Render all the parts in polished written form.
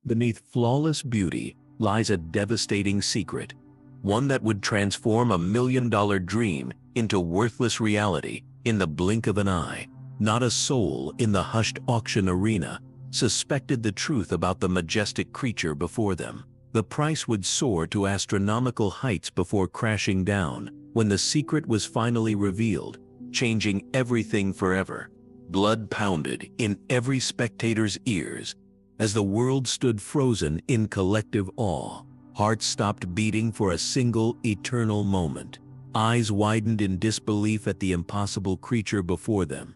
Beneath flawless beauty lies a devastating secret, one that would transform a $1 million dream into worthless reality in the blink of an eye. Not a soul in the hushed auction arena suspected the truth about the majestic creature before them. The price would soar to astronomical heights before crashing down when the secret was finally revealed, changing everything forever. Blood pounded in every spectator's ears as the world stood frozen in collective awe. Hearts stopped beating for a single eternal moment. Eyes widened in disbelief at the impossible creature before them.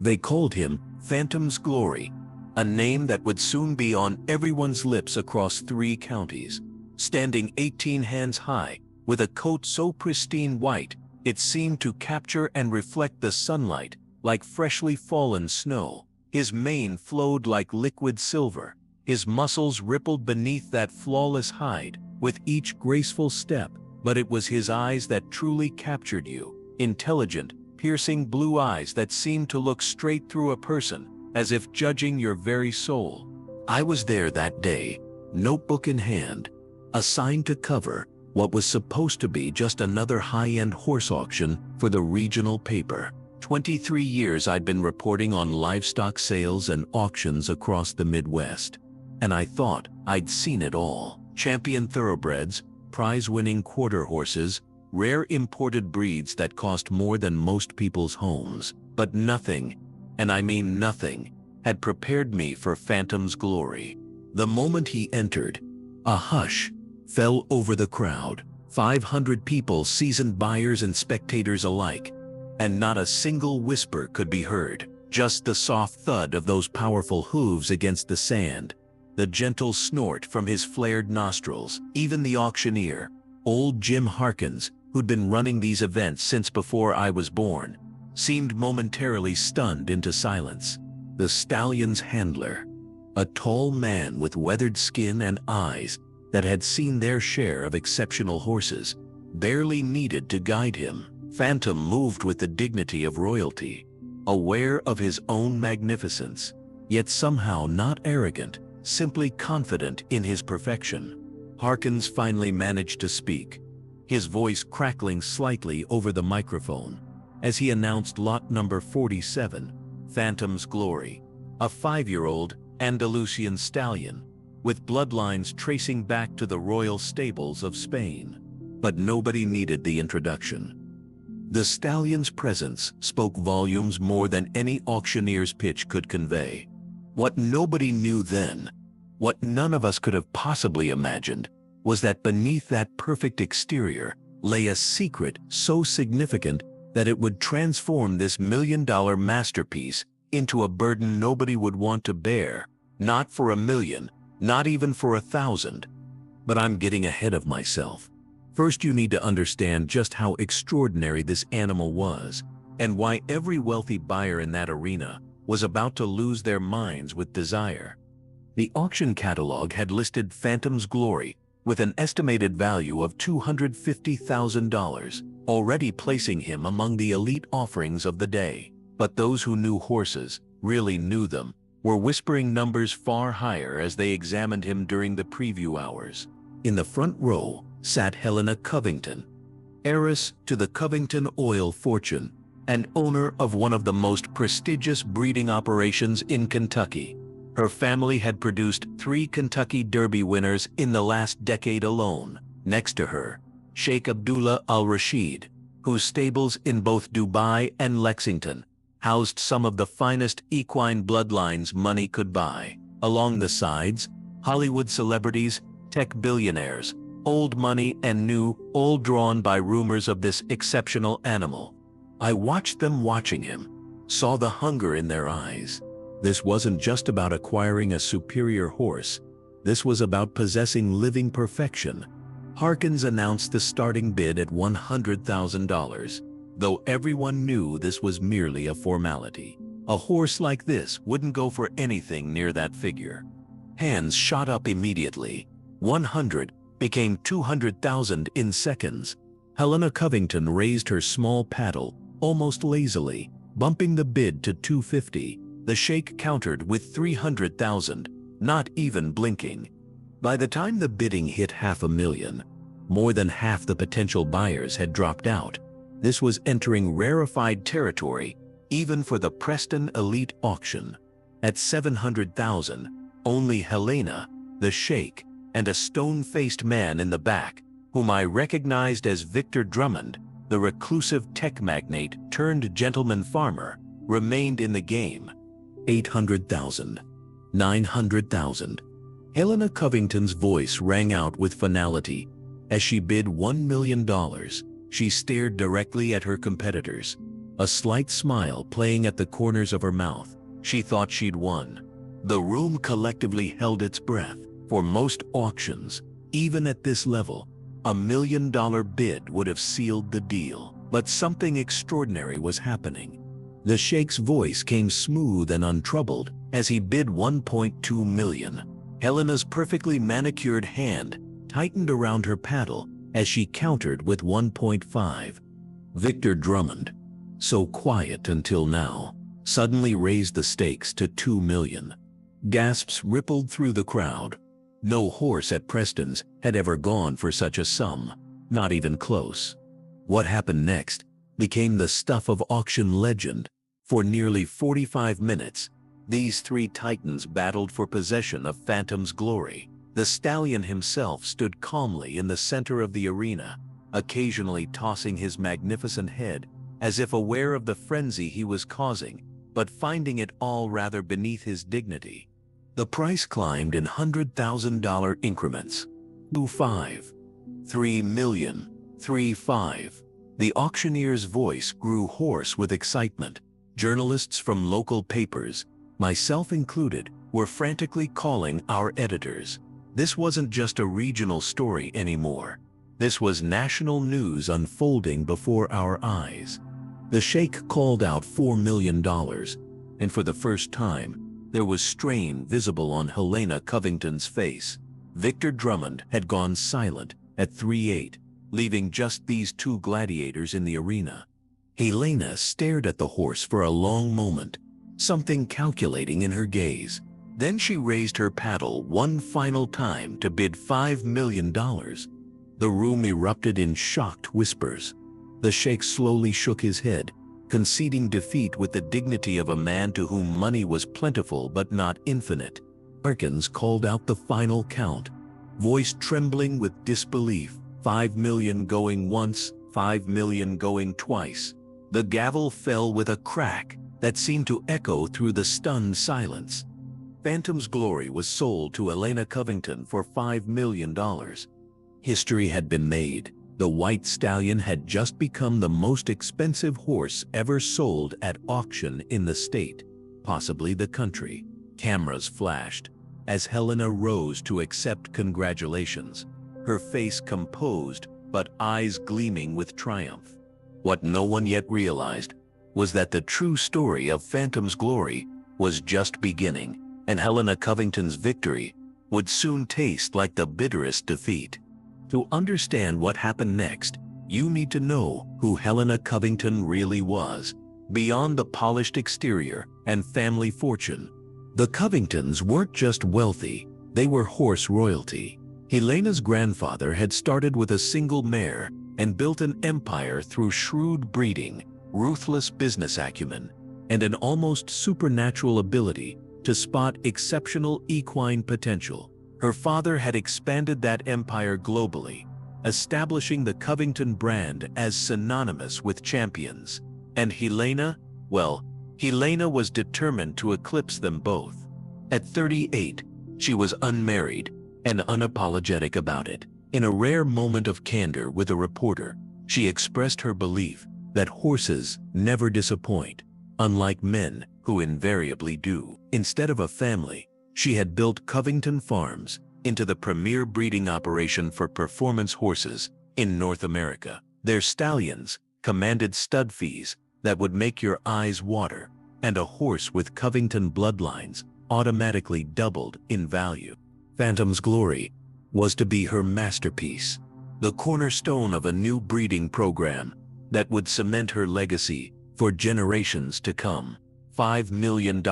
They called him Phantom's Glory, a name that would soon be on everyone's lips across 3 counties. Standing 18 hands high, with a coat so pristine white, it seemed to capture and reflect the sunlight like freshly fallen snow. His mane flowed like liquid silver. His muscles rippled beneath that flawless hide with each graceful step. But it was his eyes that truly captured you. Intelligent, piercing blue eyes that seemed to look straight through a person, as if judging your very soul. I was there that day, notebook in hand, assigned to cover what was supposed to be just another high-end horse auction for the regional paper. 23 years I'd been reporting on livestock sales and auctions across the Midwest, and I thought I'd seen it all. Champion thoroughbreds, prize-winning quarter horses, rare imported breeds that cost more than most people's homes. But nothing, and I mean nothing, had prepared me for Phantom's Glory. The moment he entered, a hush fell over the crowd. 500 people, seasoned buyers and spectators alike, and not a single whisper could be heard. Just the soft thud of those powerful hooves against the sand, the gentle snort from his flared nostrils. Even the auctioneer, old Jim Harkins, who'd been running these events since before I was born, seemed momentarily stunned into silence. The stallion's handler, a tall man with weathered skin and eyes that had seen their share of exceptional horses, barely needed to guide him. Phantom moved with the dignity of royalty, aware of his own magnificence, yet somehow not arrogant, simply confident in his perfection. Harkins finally managed to speak, his voice crackling slightly over the microphone, as he announced lot number 47, Phantom's Glory, a 5-year-old Andalusian stallion, with bloodlines tracing back to the royal stables of Spain. But nobody needed the introduction. The stallion's presence spoke volumes more than any auctioneer's pitch could convey. What nobody knew then, what none of us could have possibly imagined, was that beneath that perfect exterior lay a secret so significant that it would transform this $1 million masterpiece into a burden nobody would want to bear, not for $1 million, not even for 1,000. But I'm getting ahead of myself. First, you need to understand just how extraordinary this animal was, and why every wealthy buyer in that arena was about to lose their minds with desire. The auction catalog had listed Phantom's Glory with an estimated value of $250,000, already placing him among the elite offerings of the day. But those who knew horses, really knew them, were whispering numbers far higher as they examined him during the preview hours. In the front row sat Helena Covington, heiress to the Covington oil fortune and owner of one of the most prestigious breeding operations in Kentucky. Her family had produced 3 Kentucky Derby winners in the last decade alone. Next to her, Sheikh Abdullah Al-Rashid, whose stables in both Dubai and Lexington housed some of the finest equine bloodlines money could buy. Along the sides, Hollywood celebrities, tech billionaires, old money and new, all drawn by rumors of this exceptional animal. I watched them watching him, saw the hunger in their eyes. This wasn't just about acquiring a superior horse. This was about possessing living perfection. Harkins announced the starting bid at $100,000, though everyone knew this was merely a formality. A horse like this wouldn't go for anything near that figure. Hands shot up immediately. 100 became 200,000 in seconds. Helena Covington raised her small paddle, almost lazily, bumping the bid to 250. The sheikh countered with 300,000, not even blinking. By the time the bidding hit $500,000, more than half the potential buyers had dropped out. This was entering rarefied territory, even for the Preston Elite auction. At $700,000, only Helena, the Sheikh, and a stone-faced man in the back, whom I recognized as Victor Drummond, the reclusive tech magnate turned gentleman farmer, remained in the game. $800,000. $900,000. Helena Covington's voice rang out with finality. As she bid $1 million, she stared directly at her competitors, a slight smile playing at the corners of her mouth. She thought she'd won. The room collectively held its breath. For most auctions, even at this level, $1 million bid would have sealed the deal. But something extraordinary was happening. The Sheikh's voice came smooth and untroubled as he bid $1.2 million. Helena's perfectly manicured hand tightened around her paddle as she countered with $1.5. Victor Drummond, so quiet until now, suddenly raised the stakes to $2 million. Gasps rippled through the crowd. No horse at Preston's had ever gone for such a sum, not even close. What happened next became the stuff of auction legend. For nearly 45 minutes, these three titans battled for possession of Phantom's glory. The Stallion himself stood calmly in the center of the arena, occasionally tossing his magnificent head as if aware of the frenzy he was causing, but finding it all rather beneath his dignity. The price climbed in $100,000 increments. $2.5. $3 million. $3.5. The auctioneer's voice grew hoarse with excitement. Journalists from local papers, myself included, were frantically calling our editors. This wasn't just a regional story anymore. This was national news unfolding before our eyes. The Sheikh called out $4 million, and for the first time, there was strain visible on Helena Covington's face. Victor Drummond had gone silent at 3.8, leaving just these two gladiators in the arena. Helena stared at the horse for a long moment, something calculating in her gaze. Then she raised her paddle one final time to bid $5 million. The room erupted in shocked whispers. The Sheikh slowly shook his head, conceding defeat with the dignity of a man to whom money was plentiful but not infinite. Perkins called out the final count, voice trembling with disbelief. $5 million going once, $5 million going twice. The gavel fell with a crack that seemed to echo through the stunned silence. Phantom's glory was sold to Helena Covington for $5 million. History had been made. The White Stallion had just become the most expensive horse ever sold at auction in the state, possibly the country. Cameras flashed as Helena rose to accept congratulations, her face composed but eyes gleaming with triumph. What no one yet realized was that the true story of Phantom's glory was just beginning, and Helena Covington's victory would soon taste like the bitterest defeat. To understand what happened next, you need to know who Helena Covington really was, beyond the polished exterior and family fortune. The Covingtons weren't just wealthy, they were horse royalty. Helena's grandfather had started with a single mare and built an empire through shrewd breeding, ruthless business acumen, and an almost supernatural ability to spot exceptional equine potential. Her father had expanded that empire globally, establishing the Covington brand as synonymous with champions. And Helena, well, Helena was determined to eclipse them both. At 38, she was unmarried and unapologetic about it. In a rare moment of candor with a reporter, she expressed her belief that horses never disappoint, unlike men who invariably do. Instead of a family, she had built Covington Farms into the premier breeding operation for performance horses in North America. Their stallions commanded stud fees that would make your eyes water, and a horse with Covington bloodlines automatically doubled in value. Phantom's glory was to be her masterpiece, the cornerstone of a new breeding program that would cement her legacy for generations to come. $5 million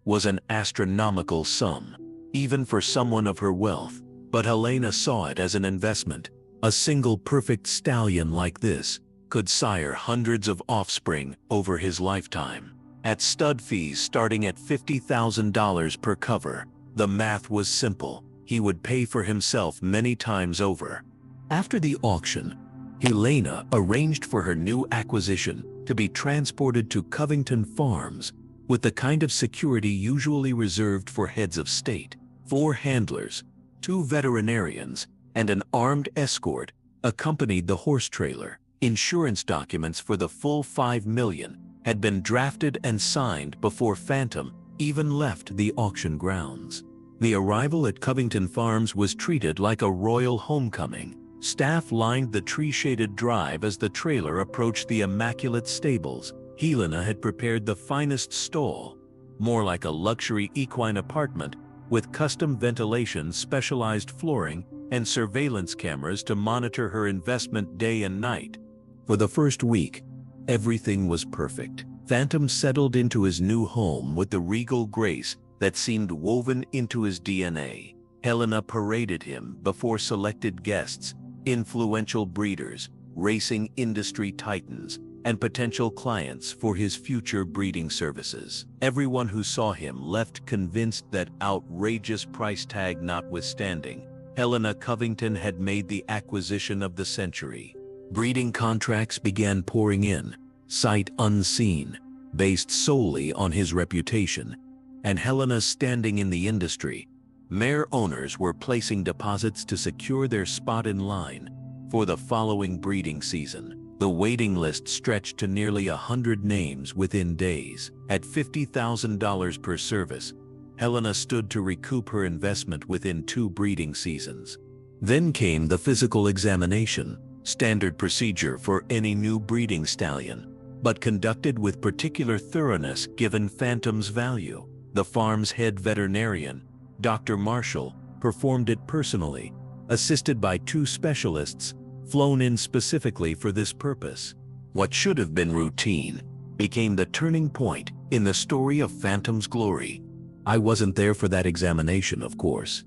was an astronomical sum. even for someone of her wealth. But Helena saw it as an investment. A single perfect stallion like this could sire hundreds of offspring over his lifetime. At stud fees starting at $50,000 per cover, the math was simple. He would pay for himself many times over. After the auction, Helena arranged for her new acquisition to be transported to Covington Farms with the kind of security usually reserved for heads of state. 4 handlers, 2 veterinarians, and an armed escort accompanied the horse trailer. Insurance documents for the full $5 million had been drafted and signed before Phantom even left the auction grounds. The arrival at Covington Farms was treated like a royal homecoming. Staff lined the tree-shaded drive as the trailer approached the immaculate stables. Helena had prepared the finest stall, more like a luxury equine apartment, with custom ventilation, specialized flooring, and surveillance cameras to monitor her investment day and night. For the first week, everything was perfect. Phantom settled into his new home with the regal grace that seemed woven into his DNA. Helena paraded him before selected guests, influential breeders, racing industry titans, and potential clients for his future breeding services. Everyone who saw him left convinced that, outrageous price tag notwithstanding, Helena Covington had made the acquisition of the century. Breeding contracts began pouring in, sight unseen, based solely on his reputation, and Helena's standing in the industry. Mare owners were placing deposits to secure their spot in line for the following breeding season. The waiting list stretched to nearly 100 names within days. At $50,000 per service, Helena stood to recoup her investment within 2 breeding seasons. Then came the physical examination, standard procedure for any new breeding stallion, but conducted with particular thoroughness given Phantom's value. The farm's head veterinarian, Dr. Marshall, performed it personally, assisted by 2 specialists flown in specifically for this purpose. What should have been routine became the turning point in the story of Phantom's glory. I wasn't there for that examination, of course,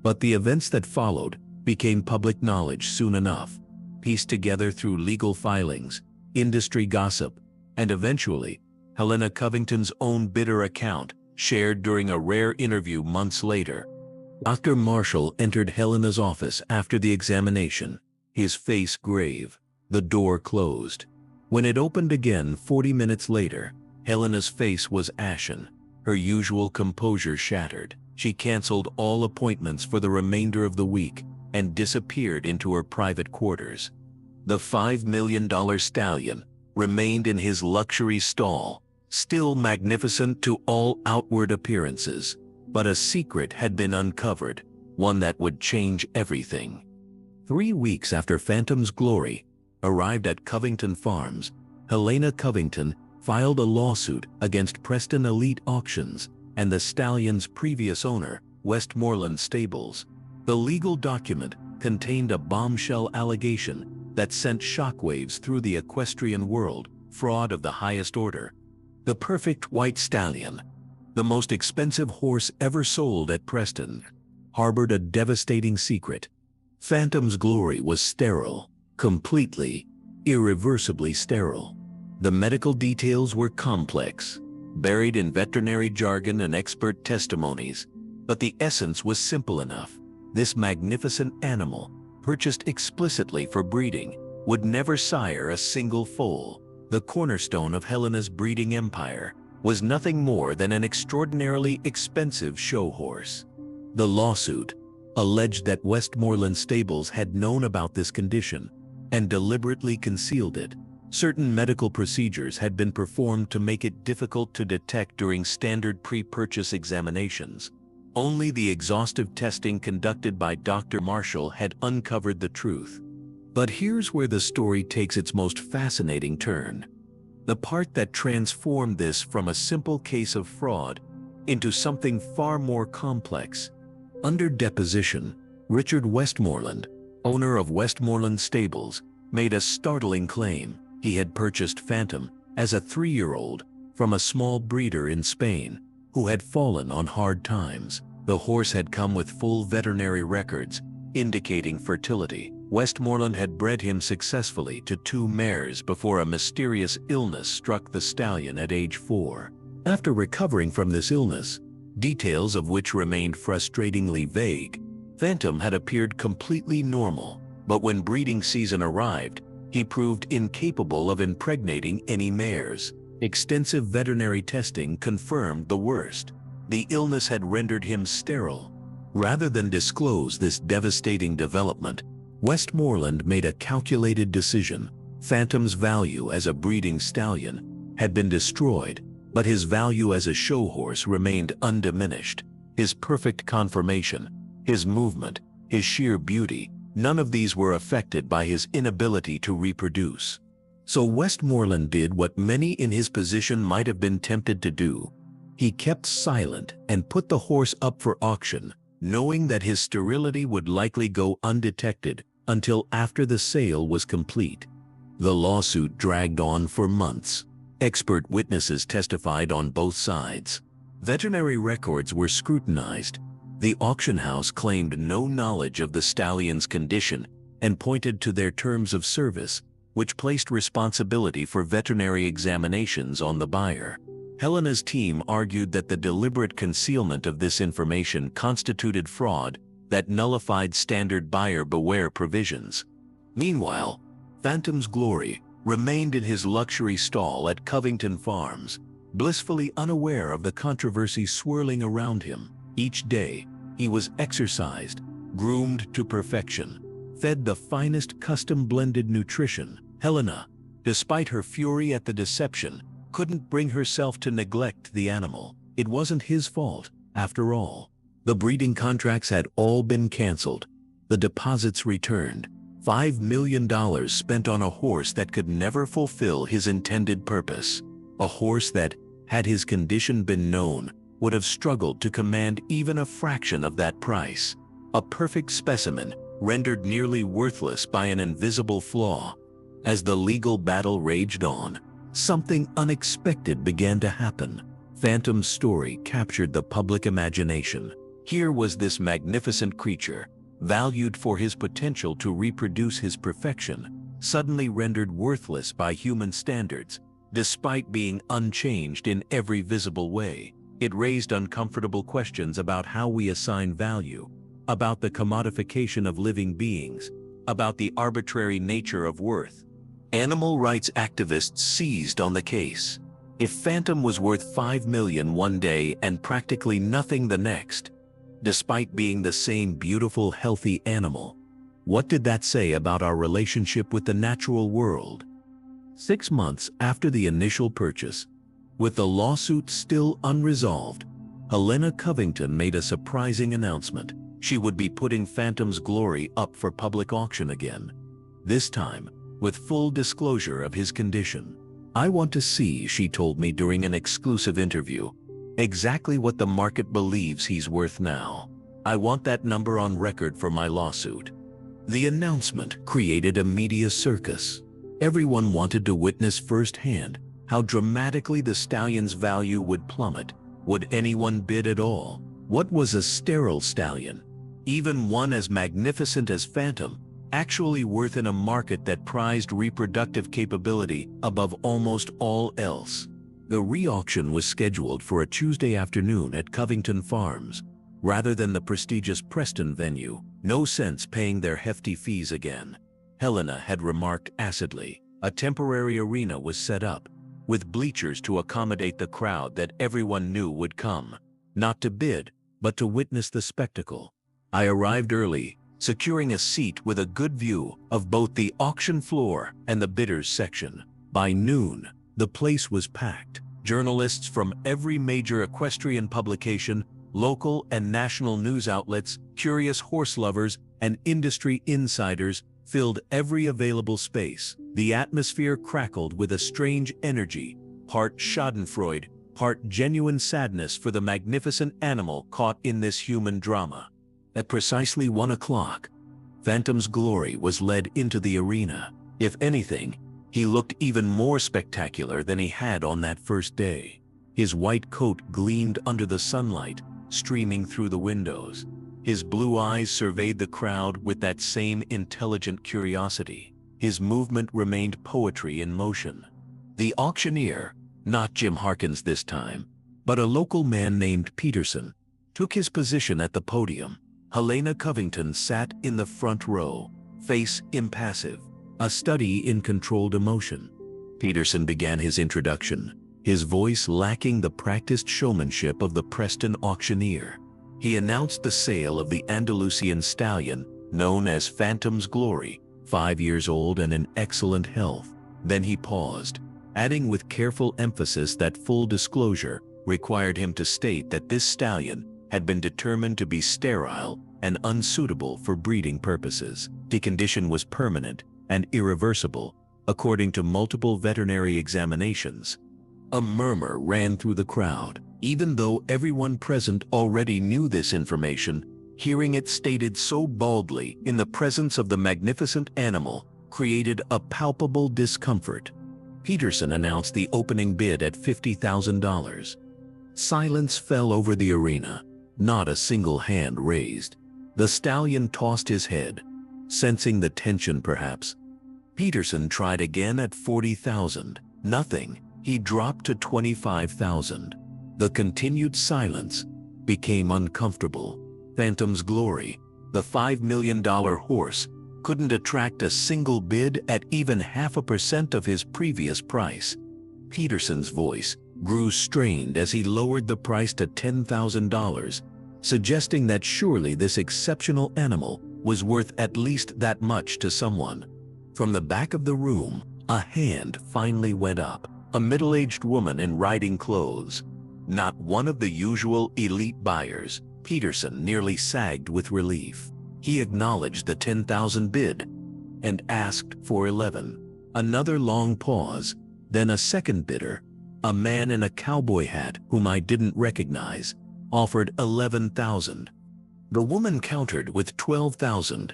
but the events that followed became public knowledge soon enough, pieced together through legal filings, industry gossip, and eventually, Helena Covington's own bitter account, shared during a rare interview months later. Dr. Marshall entered Helena's office after the examination, his face grave, the door closed. When it opened again 40 minutes later, Helena's face was ashen, her usual composure shattered. She canceled all appointments for the remainder of the week and disappeared into her private quarters. The $5 million stallion remained in his luxury stall, still magnificent to all outward appearances, but a secret had been uncovered, one that would change everything. 3 weeks after Phantom's glory arrived at Covington Farms, Helena Covington filed a lawsuit against Preston Elite Auctions and the stallion's previous owner, Westmoreland Stables. The legal document contained a bombshell allegation that sent shockwaves through the equestrian world: fraud of the highest order. The perfect white stallion, the most expensive horse ever sold at Preston, harbored a devastating secret. Phantom's glory was sterile, completely, irreversibly sterile. The medical details were complex, buried in veterinary jargon and expert testimonies, but the essence was simple enough. This magnificent animal, purchased explicitly for breeding, would never sire a single foal. The cornerstone of Helena's breeding empire was nothing more than an extraordinarily expensive show horse. The lawsuit alleged that Westmoreland Stables had known about this condition and deliberately concealed it. Certain medical procedures had been performed to make it difficult to detect during standard pre-purchase examinations. Only the exhaustive testing conducted by Dr. Marshall had uncovered the truth. But here's where the story takes its most fascinating turn. The part that transformed this from a simple case of fraud into something far more complex. Under deposition, Richard Westmoreland, owner of Westmoreland Stables, made a startling claim. He had purchased Phantom as a 3-year-old from a small breeder in Spain who had fallen on hard times. The horse had come with full veterinary records, indicating fertility. Westmoreland had bred him successfully to 2 mares before a mysterious illness struck the stallion at age 4. After recovering from this illness, details of which remained frustratingly vague, Phantom had appeared completely normal, but when breeding season arrived, he proved incapable of impregnating any mares. Extensive veterinary testing confirmed the worst. The illness had rendered him sterile. Rather than disclose this devastating development, Westmoreland made a calculated decision. Phantom's value as a breeding stallion had been destroyed, but his value as a show horse remained undiminished. His perfect conformation, his movement, his sheer beauty, none of these were affected by his inability to reproduce. So Westmoreland did what many in his position might have been tempted to do. He kept silent and put the horse up for auction, knowing that his sterility would likely go undetected until after the sale was complete. The lawsuit dragged on for months. Expert witnesses testified on both sides. Veterinary records were scrutinized. The auction house claimed no knowledge of the stallion's condition and pointed to their terms of service, which placed responsibility for veterinary examinations on the buyer. Helena's team argued that the deliberate concealment of this information constituted fraud that nullified standard buyer beware provisions. Meanwhile, Phantom's glory remained in his luxury stall at Covington Farms, blissfully unaware of the controversy swirling around him. Each day, he was exercised, groomed to perfection, fed the finest custom-blended nutrition. Helena, despite her fury at the deception, couldn't bring herself to neglect the animal. It wasn't his fault, after all. The breeding contracts had all been canceled, the deposits returned, $5 million spent on a horse that could never fulfill his intended purpose. A horse that, had his condition been known, would have struggled to command even a fraction of that price. A perfect specimen, rendered nearly worthless by an invisible flaw. As the legal battle raged on, something unexpected began to happen. Phantom's story captured the public imagination. Here was this magnificent creature, valued for his potential to reproduce his perfection, suddenly rendered worthless by human standards, despite being unchanged in every visible way. It raised uncomfortable questions about how we assign value, about the commodification of living beings, about the arbitrary nature of worth. Animal rights activists seized on the case. If Phantom was worth $5 million one day and practically nothing the next, despite being the same beautiful, healthy animal, what did that say about our relationship with the natural world? 6 months after the initial purchase, with the lawsuit still unresolved, Helena Covington made a surprising announcement. She would be putting Phantom's glory up for public auction again. This time, with full disclosure of his condition. "I want to see," she told me during an exclusive interview, "exactly what the market believes he's worth now. I want that number on record for my lawsuit." The announcement created a media circus. Everyone wanted to witness firsthand how dramatically the stallion's value would plummet. Would anyone bid at all? What was a sterile stallion, even one as magnificent as Phantom, actually worth in a market that prized reproductive capability above almost all else? The re-auction was scheduled for a Tuesday afternoon at Covington Farms, rather than the prestigious Preston venue. No sense paying their hefty fees again, Helena had remarked acidly. A temporary arena was set up, with bleachers to accommodate the crowd that everyone knew would come, not to bid, but to witness the spectacle. I arrived early, securing a seat with a good view of both the auction floor and the bidders section. By noon, the place was packed. Journalists from every major equestrian publication, local and national news outlets, curious horse lovers, and industry insiders filled every available space. The atmosphere crackled with a strange energy, part schadenfreude, part genuine sadness for the magnificent animal caught in this human drama. At precisely 1 o'clock, Phantom's glory was led into the arena. If anything, he looked even more spectacular than he had on that first day. His white coat gleamed under the sunlight, streaming through the windows. His blue eyes surveyed the crowd with that same intelligent curiosity. His movement remained poetry in motion. The auctioneer, not Jim Harkins this time, but a local man named Peterson, took his position at the podium. Helena Covington sat in the front row, face impassive, a study in controlled emotion. Peterson began his introduction, his voice lacking the practiced showmanship of the Preston auctioneer. He announced the sale of the Andalusian stallion, known as Phantom's Glory, 5 years old and in excellent health. Then he paused, adding with careful emphasis that full disclosure required him to state that this stallion had been determined to be sterile and unsuitable for breeding purposes. The condition was permanent and irreversible, according to multiple veterinary examinations. A murmur ran through the crowd. Even though everyone present already knew this information, hearing it stated so baldly in the presence of the magnificent animal created a palpable discomfort. Peterson announced the opening bid at $50,000. Silence fell over the arena. Not a single hand raised. The stallion tossed his head, sensing the tension perhaps. Peterson tried again at $40,000. Nothing. He dropped to $25,000. The continued silence became uncomfortable. Phantom's Glory, the $5 million horse, couldn't attract a single bid at even 0.5% of his previous price. Peterson's voice grew strained as he lowered the price to $10,000, suggesting that surely this exceptional animal was worth at least that much to someone. From the back of the room, a hand finally went up. A middle-aged woman in riding clothes. Not one of the usual elite buyers. Peterson nearly sagged with relief. He acknowledged the $10,000 bid and asked for $11,000. Another long pause, then a second bidder, a man in a cowboy hat whom I didn't recognize, offered $11,000. The woman countered with $12,000.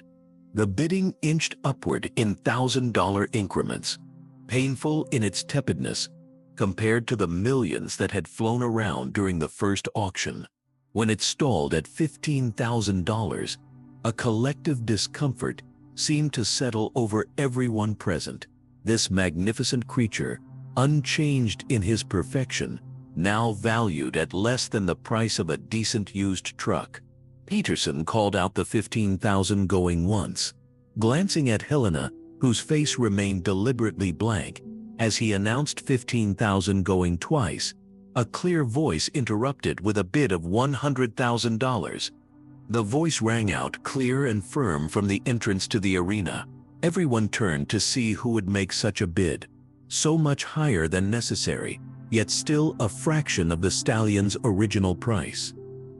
The bidding inched upward in $1,000 increments, painful in its tepidness compared to the millions that had flown around during the first auction. When it stalled at $15,000, a collective discomfort seemed to settle over everyone present. This magnificent creature, unchanged in his perfection, now valued at less than the price of a decent used truck. Peterson called out the $15,000 going once, glancing at Helena, whose face remained deliberately blank. As he announced $15,000 going twice, a clear voice interrupted with a bid of $100,000. The voice rang out clear and firm from the entrance to the arena. Everyone turned to see who would make such a bid, so much higher than necessary, yet still a fraction of the stallion's original price.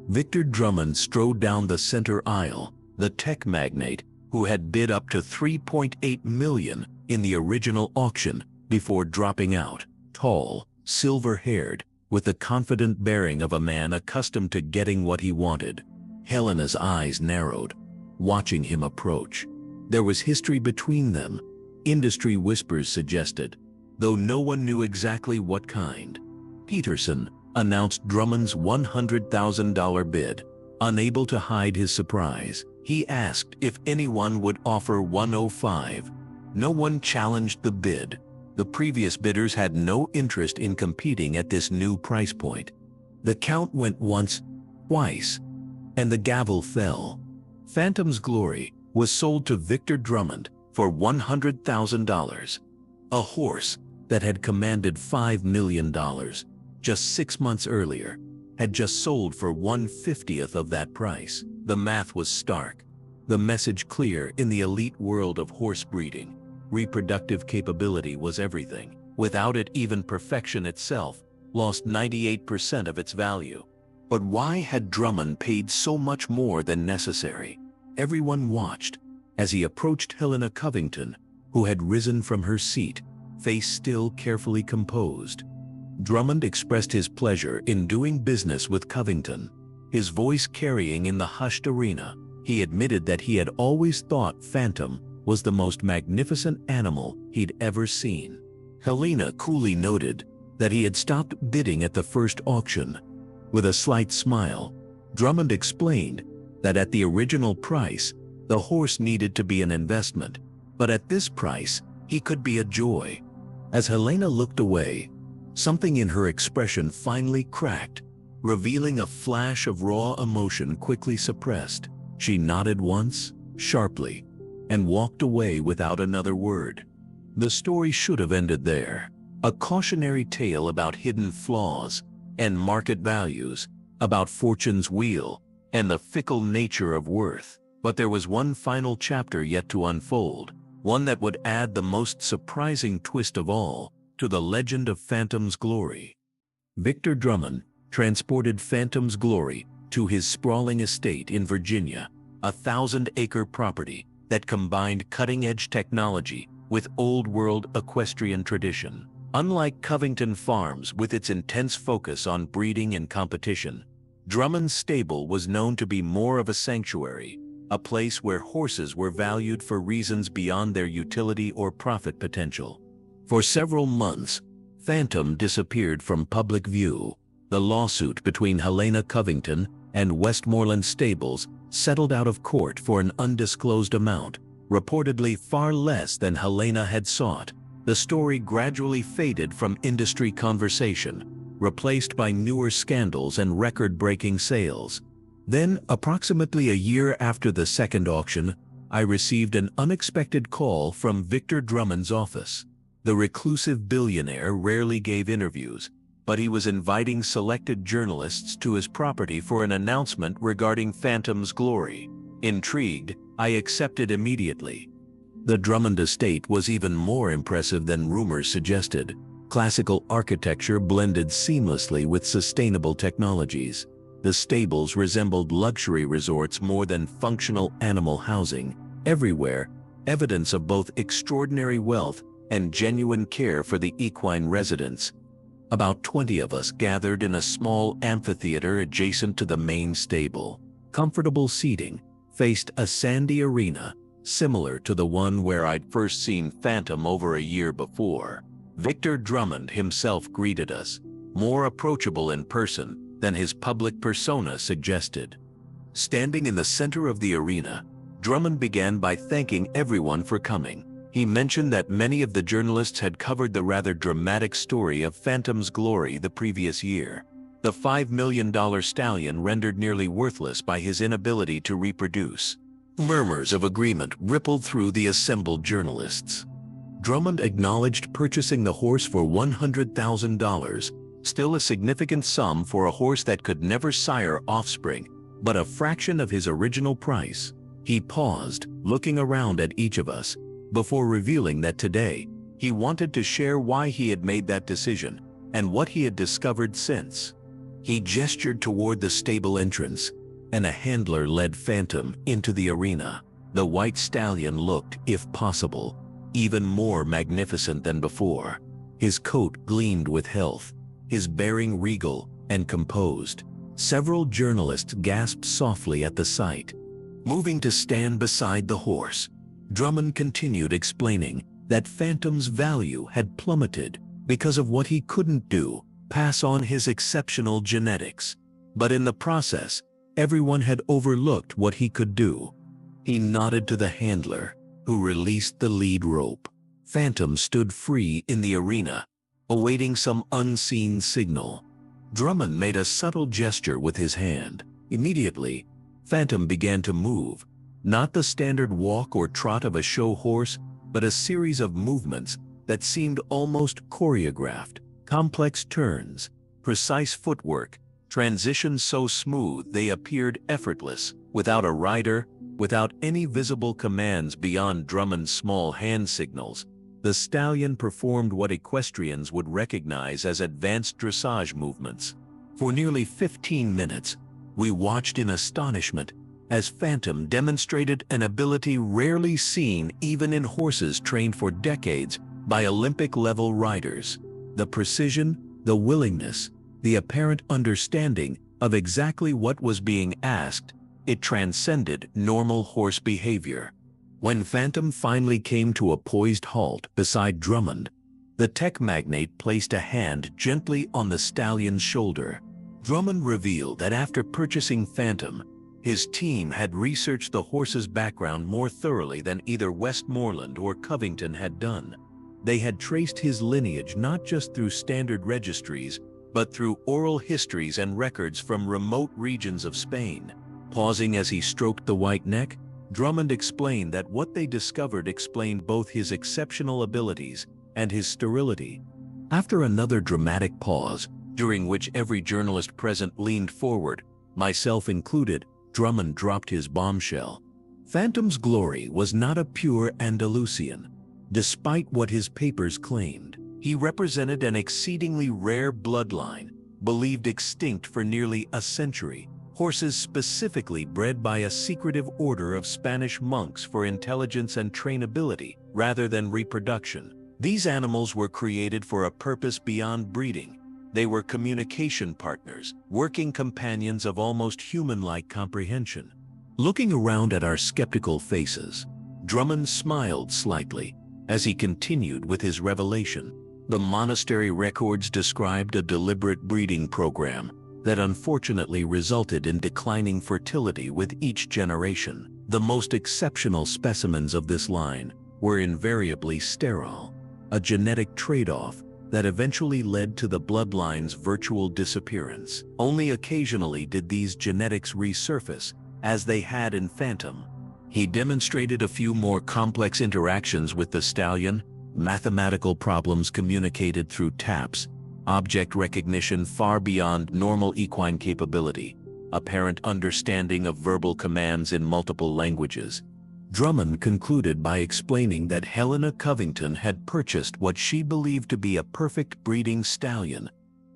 Victor Drummond strode down the center aisle, the tech magnate who had bid up to $3.8 million in the original auction before dropping out, tall, silver-haired, with the confident bearing of a man accustomed to getting what he wanted. Helena's eyes narrowed, watching him approach. There was history between them, industry whispers suggested, though no one knew exactly what kind. Peterson announced Drummond's $100,000 bid. Unable to hide his surprise, he asked if anyone would offer $105,000. No one challenged the bid. The previous bidders had no interest in competing at this new price point. The count went once, twice, and the gavel fell. Phantom's Glory was sold to Victor Drummond for $100,000. A horse that had commanded $5 million just 6 months earlier had just sold for 1/50th of that price. The math was stark, the message clear in the elite world of horse breeding. Reproductive capability was everything. Without it, even perfection itself lost 98% of its value. But why had Drummond paid so much more than necessary? Everyone watched as he approached Helena Covington, who had risen from her seat, face still carefully composed. Drummond expressed his pleasure in doing business with Covington, his voice carrying in the hushed arena. He admitted that he had always thought Phantom was the most magnificent animal he'd ever seen. Helena coolly noted that he had stopped bidding at the first auction. With a slight smile, Drummond explained that at the original price, the horse needed to be an investment, but at this price, he could be a joy. As Helena looked away, something in her expression finally cracked, revealing a flash of raw emotion quickly suppressed. She nodded once, sharply, and walked away without another word. The story should have ended there. A cautionary tale about hidden flaws and market values, about fortune's wheel and the fickle nature of worth. But there was one final chapter yet to unfold, one that would add the most surprising twist of all to the legend of Phantom's Glory. Victor Drummond transported Phantom's Glory to his sprawling estate in Virginia, a 1,000-acre property that combined cutting-edge technology with old-world equestrian tradition. Unlike Covington Farms with its intense focus on breeding and competition, Drummond's stable was known to be more of a sanctuary, a place where horses were valued for reasons beyond their utility or profit potential. For several months, Phantom disappeared from public view. The lawsuit between Helena Covington and Westmoreland Stables settled out of court for an undisclosed amount, reportedly far less than Helena had sought. The story gradually faded from industry conversation, replaced by newer scandals and record-breaking sales. Then, approximately a year after the second auction, I received an unexpected call from Victor Drummond's office. The reclusive billionaire rarely gave interviews, but he was inviting selected journalists to his property for an announcement regarding Phantom's Glory. Intrigued, I accepted immediately. The Drummond estate was even more impressive than rumors suggested. Classical architecture blended seamlessly with sustainable technologies. The stables resembled luxury resorts more than functional animal housing. Everywhere, evidence of both extraordinary wealth and genuine care for the equine residents. About 20 of us gathered in a small amphitheater adjacent to the main stable. Comfortable seating faced a sandy arena, similar to the one where I'd first seen Phantom over a year before. Victor Drummond himself greeted us, more approachable in person than his public persona suggested. Standing in the center of the arena, Drummond began by thanking everyone for coming. He mentioned that many of the journalists had covered the rather dramatic story of Phantom's Glory the previous year. The $5 million stallion rendered nearly worthless by his inability to reproduce. Murmurs of agreement rippled through the assembled journalists. Drummond acknowledged purchasing the horse for $100,000, still a significant sum for a horse that could never sire offspring, but a fraction of his original price. He paused, looking around at each of us, before revealing that today, he wanted to share why he had made that decision and what he had discovered since. He gestured toward the stable entrance, and a handler led Phantom into the arena. The white stallion looked, if possible, even more magnificent than before. His coat gleamed with health, his bearing regal and composed. Several journalists gasped softly at the sight. Moving to stand beside the horse, Drummond continued explaining that Phantom's value had plummeted because of what he couldn't do, pass on his exceptional genetics. But in the process, everyone had overlooked what he could do. He nodded to the handler, who released the lead rope. Phantom stood free in the arena, awaiting some unseen signal. Drummond made a subtle gesture with his hand. Immediately, Phantom began to move, not the standard walk or trot of a show horse, but a series of movements that seemed almost choreographed. Complex turns, precise footwork, transitions so smooth they appeared effortless, without a rider, without any visible commands beyond Drummond's small hand signals. The stallion performed what equestrians would recognize as advanced dressage movements. For nearly 15 minutes, we watched in astonishment as Phantom demonstrated an ability rarely seen even in horses trained for decades by Olympic-level riders. The precision, the willingness, the apparent understanding of exactly what was being asked, it transcended normal horse behavior. When Phantom finally came to a poised halt beside Drummond, the tech magnate placed a hand gently on the stallion's shoulder. Drummond revealed that after purchasing Phantom, his team had researched the horse's background more thoroughly than either Westmoreland or Covington had done. They had traced his lineage not just through standard registries, but through oral histories and records from remote regions of Spain. Pausing as he stroked the white neck, Drummond explained that what they discovered explained both his exceptional abilities and his sterility. After another dramatic pause, during which every journalist present leaned forward, myself included, Drummond dropped his bombshell. Phantom's glory was not a pure Andalusian. Despite what his papers claimed, he represented an exceedingly rare bloodline, believed extinct for nearly a century. Horses specifically bred by a secretive order of Spanish monks for intelligence and trainability rather than reproduction. These animals were created for a purpose beyond breeding. They were communication partners, working companions of almost human-like comprehension. Looking around at our skeptical faces, Drummond smiled slightly as he continued with his revelation. The monastery records described a deliberate breeding program that unfortunately resulted in declining fertility with each generation. The most exceptional specimens of this line were invariably sterile, a genetic trade-off that eventually led to the bloodline's virtual disappearance. Only occasionally did these genetics resurface, as they had in Phantom. He demonstrated a few more complex interactions with the stallion, mathematical problems communicated through taps, object recognition far beyond normal equine capability, apparent understanding of verbal commands in multiple languages. Drummond concluded by explaining that Helena Covington had purchased what she believed to be a perfect breeding stallion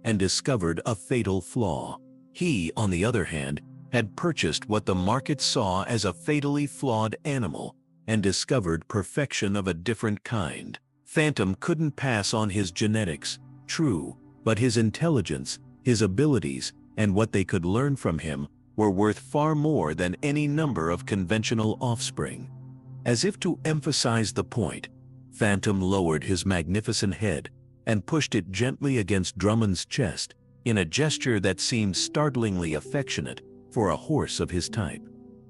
and discovered a fatal flaw. He, on the other hand, had purchased what the market saw as a fatally flawed animal and discovered perfection of a different kind. Phantom couldn't pass on his genetics, true, but his intelligence, his abilities, and what they could learn from him were worth far more than any number of conventional offspring. As if to emphasize the point, Phantom lowered his magnificent head and pushed it gently against Drummond's chest in a gesture that seemed startlingly affectionate for a horse of his type.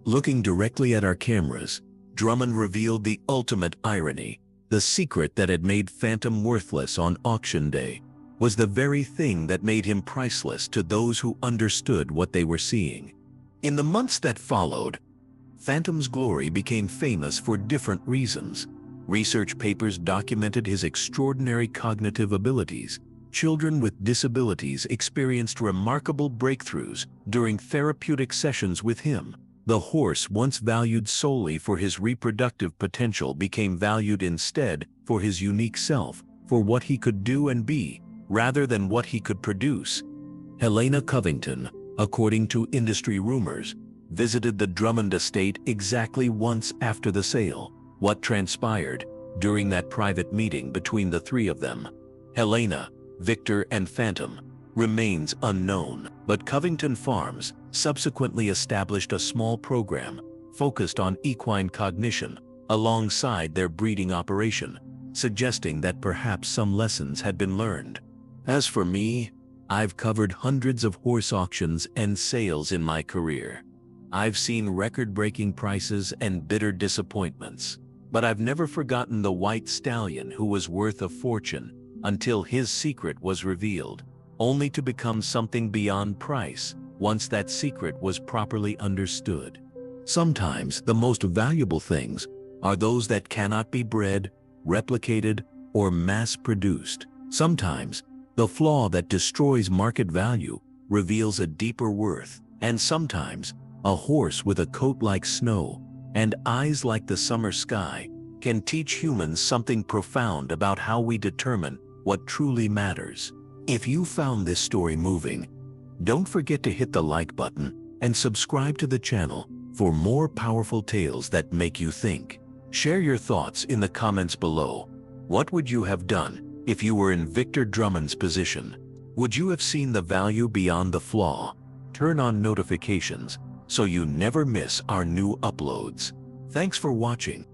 Looking directly at our cameras, Drummond revealed the ultimate irony. The secret that had made Phantom worthless on auction day was the very thing that made him priceless to those who understood what they were seeing. In the months that followed, Phantom's glory became famous for different reasons. Research papers documented his extraordinary cognitive abilities. Children with disabilities experienced remarkable breakthroughs during therapeutic sessions with him. The horse once valued solely for his reproductive potential became valued instead for his unique self, for what he could do and be, rather than what he could produce. Helena Covington, according to industry rumors, visited the Drummond estate exactly once after the sale. What transpired during that private meeting between the three of them, Helena, Victor, and Phantom, remains unknown, but Covington Farms subsequently established a small program focused on equine cognition alongside their breeding operation, suggesting that perhaps some lessons had been learned. As for me, I've covered hundreds of horse auctions and sales in my career. I've seen record-breaking prices and bitter disappointments, but I've never forgotten the white stallion who was worth a fortune until his secret was revealed, only to become something beyond price once that secret was properly understood. Sometimes the most valuable things are those that cannot be bred, replicated, or mass-produced. Sometimes the flaw that destroys market value reveals a deeper worth, and sometimes a horse with a coat like snow and eyes like the summer sky can teach humans something profound about how we determine what truly matters. If you found this story moving, don't forget to hit the like button and subscribe to the channel for more powerful tales that make you think. Share your thoughts in the comments below. What would you have done if you were in Victor Drummond's position? Would you have seen the value beyond the flaw? Turn on notifications so you never miss our new uploads. Thanks for watching.